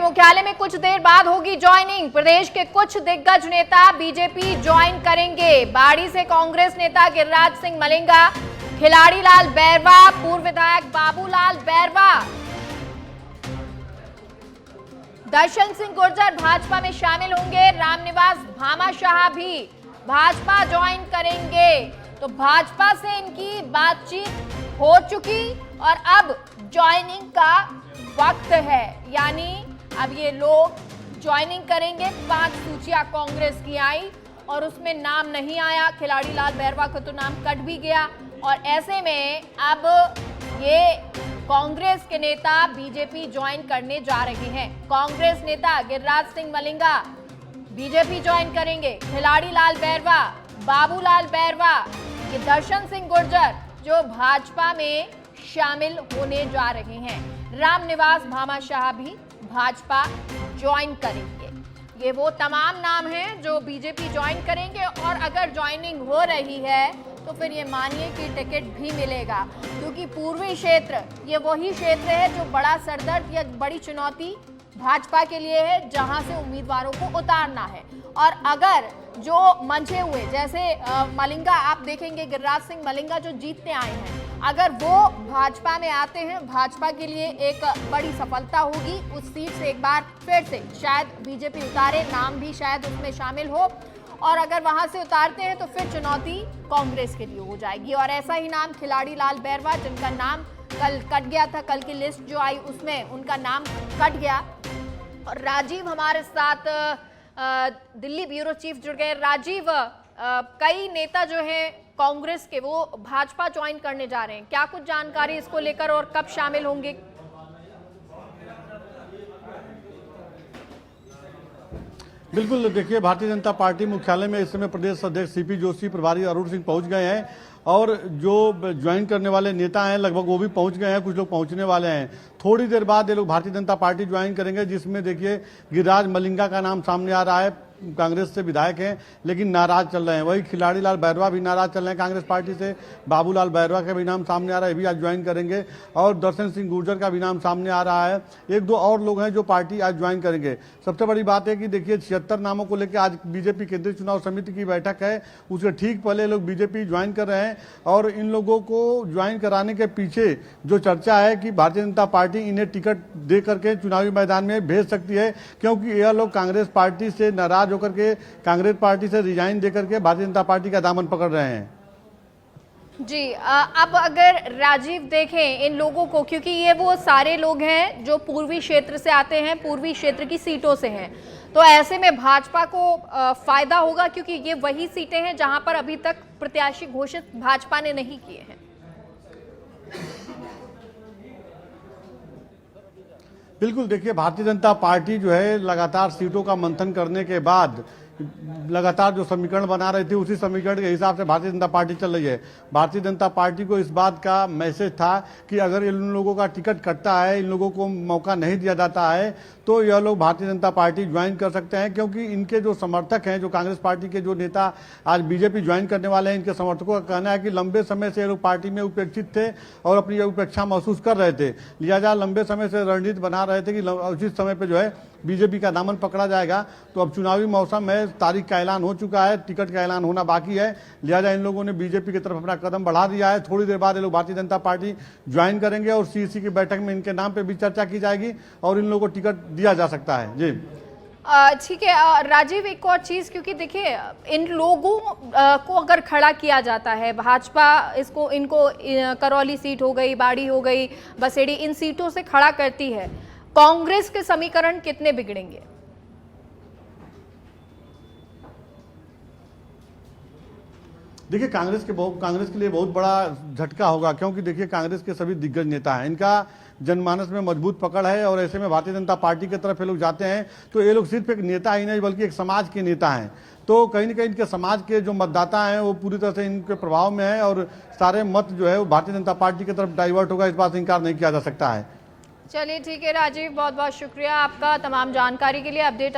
मुख्यालय में कुछ देर बाद होगी ज्वाइनिंग। प्रदेश के कुछ दिग्गज नेता बीजेपी ज्वाइन करेंगे। बाड़ी से कांग्रेस नेता गिरिराज सिंह मलिंगा, खिलाड़ी लाल बैरवा, पूर्व विधायक बाबूलाल बैरवा, दर्शन सिंह गुर्जर भाजपा में शामिल होंगे। रामनिवास भामाशाह भी भाजपा ज्वाइन करेंगे। तो भाजपा से इनकी बातचीत हो चुकी और अब ज्वाइनिंग का वक्त है, यानी अब ये लोग ज्वाइनिंग करेंगे। 5 सूचियां कांग्रेस की आई और उसमें नाम नहीं आया। खिलाड़ी लाल बैरवा का तो नाम कट भी गया और ऐसे में अब ये कांग्रेस के नेता बीजेपी ज्वाइन करने जा रहे हैं। कांग्रेस नेता गिरिराज सिंह मलिंगा बीजेपी ज्वाइन करेंगे। खिलाड़ी लाल बैरवा, बाबूलाल बैरवा, ये दर्शन सिंह गुर्जर जो भाजपा में शामिल होने जा रहे हैं। रामनिवास भामाशाह भी भाजपा ज्वाइन करेंगे। ये वो तमाम नाम हैं जो बीजेपी ज्वाइन करेंगे और अगर ज्वाइनिंग हो रही है तो फिर ये मानिए कि टिकट भी मिलेगा, क्योंकि पूर्वी क्षेत्र ये वही क्षेत्र है जो बड़ा सरदर्द या बड़ी चुनौती भाजपा के लिए है, जहां से उम्मीदवारों को उतारना है। और अगर जो मंझे हुए जैसे मलिंगा, आप देखेंगे गिरिराज सिंह मलिंगा जो जीतते आए हैं, अगर वो भाजपा में आते हैं, भाजपा के लिए एक बड़ी सफलता होगी। उस सीट से एक बार फिर से शायद बीजेपी उतारे, नाम भी शायद उसमें शामिल हो, और अगर वहां से उतारते हैं तो फिर चुनौती कांग्रेस के लिए हो जाएगी। और ऐसा ही नाम खिलाड़ी लाल बैरवा, जिनका नाम कल कट गया था, कल की लिस्ट जो आई उसमें उनका नाम कट गया। और राजीव हमारे साथ दिल्ली ब्यूरो चीफ जुड़ गए। राजीव, कई नेता जो हैं कांग्रेस के वो भाजपा ज्वाइन करने जा रहे हैं, क्या कुछ जानकारी इसको लेकर और कब शामिल होंगे? बिल्कुल, देखिए भारतीय जनता पार्टी मुख्यालय में इस समय प्रदेश अध्यक्ष सीपी जोशी, प्रभारी अरुण सिंह पहुंच गए हैं और जो ज्वाइन करने वाले नेता हैं लगभग वो भी पहुंच गए हैं, कुछ लोग पहुंचने वाले हैं। थोड़ी देर बाद ये लोग भारतीय जनता पार्टी ज्वाइन करेंगे, जिसमें देखिए गिरिराज मलिंगा का नाम सामने आ रहा है। कांग्रेस से विधायक हैं लेकिन नाराज चल रहे हैं। वही खिलाड़ी लाल बैरवा भी नाराज चल रहे हैं कांग्रेस पार्टी से। बाबूलाल बैरवा का भी नाम सामने आ रहा है, ये भी आज ज्वाइन करेंगे। और दर्शन सिंह गुर्जर का भी नाम सामने आ रहा है। 1-2 और लोग हैं जो पार्टी आज ज्वाइन करेंगे। सबसे बड़ी बात है कि देखिए 76 नामों को लेकर आज बीजेपी केंद्रीय चुनाव समिति की बैठक है, उसके ठीक पहले लोग बीजेपी ज्वाइन कर रहे हैं। और इन लोगों को ज्वाइन कराने के पीछे जो चर्चा है कि भारतीय जनता पार्टी इन्हें टिकट दे करके चुनावी मैदान में भेज सकती है, क्योंकि यह लोग कांग्रेस पार्टी से नाराज होकर के कांग्रेस पार्टी से रिजाइन देकर के भारतीय जनता पार्टी का दामन पकड़ रहे हैं। जी, अब अगर राजीव देखें इन लोगों को, क्योंकि ये वो सारे लोग हैं जो पूर्वी क्षेत्र से आते हैं, पूर्वी क्षेत्र की सीटों से हैं, तो ऐसे में भाजपा को फायदा होगा, क्योंकि ये वही सीटें हैं जहां पर अभी तक प्रत्याशी घोषित भाजपा ने नहीं किए हैं। बिल्कुल, देखिए भारतीय जनता पार्टी जो है लगातार सीटों का मंथन करने के बाद लगातार जो समीकरण बना रही थी, उसी समीकरण के हिसाब से भारतीय जनता पार्टी चल रही है। भारतीय जनता पार्टी को इस बात का मैसेज था कि अगर इन लोगों का टिकट कटता है, इन लोगों को मौका नहीं दिया जाता है, तो यह लोग भारतीय जनता पार्टी ज्वाइन कर सकते हैं। क्योंकि इनके जो समर्थक हैं, जो कांग्रेस पार्टी के जो नेता आज बीजेपी ज्वाइन करने वाले हैं, इनके समर्थकों का कहना है कि लंबे समय से ये लोग पार्टी में उपेक्षित थे और अपनी उपेक्षा महसूस कर रहे थे, लिहाजा लंबे समय से रणनीति बना रहे थे कि उचित समय पर जो है बीजेपी का दामन पकड़ा जाएगा। तो अब चुनावी मौसम में तारीख का ऐलान हो चुका है, टिकट का ऐलान होना बाकी है, लिहाजा इन लोगों ने बीजेपी की तरफ अपना कदम बढ़ा दिया है। थोड़ी देर बाद ये लोग भारतीय जनता पार्टी ज्वाइन करेंगे और सीईसी की बैठक में इनके नाम पे भी चर्चा की जाएगी और इन लोगों को टिकट दिया जा सकता है। जी ठीक है राजीव, एक और चीज, क्योंकि देखिए इन लोगों को अगर खड़ा किया जाता है, भाजपा इनको करौली सीट हो गई, बाड़ी हो गई, बसेड़ी, इन सीटों से खड़ा करती है, कांग्रेस के समीकरण कितने बिगड़ेंगे? देखिए कांग्रेस के लिए बहुत बड़ा झटका होगा, क्योंकि देखिए कांग्रेस के सभी दिग्गज नेता हैं, इनका जनमानस में मजबूत पकड़ है और ऐसे में भारतीय जनता पार्टी की तरफ ये लोग जाते हैं तो ये लोग सिर्फ एक नेता ही नहीं बल्कि एक समाज के नेता हैं। तो कहीं ना कहीं इनके समाज के जो मतदाता हैं वो पूरी तरह से इनके प्रभाव में है और सारे मत जो है वो भारतीय जनता पार्टी की तरफ डाइवर्ट होगा, इस बात से इनकार नहीं किया जा सकता है। चलिए ठीक है राजीव, बहुत बहुत शुक्रिया आपका तमाम जानकारी के लिए। अपडेट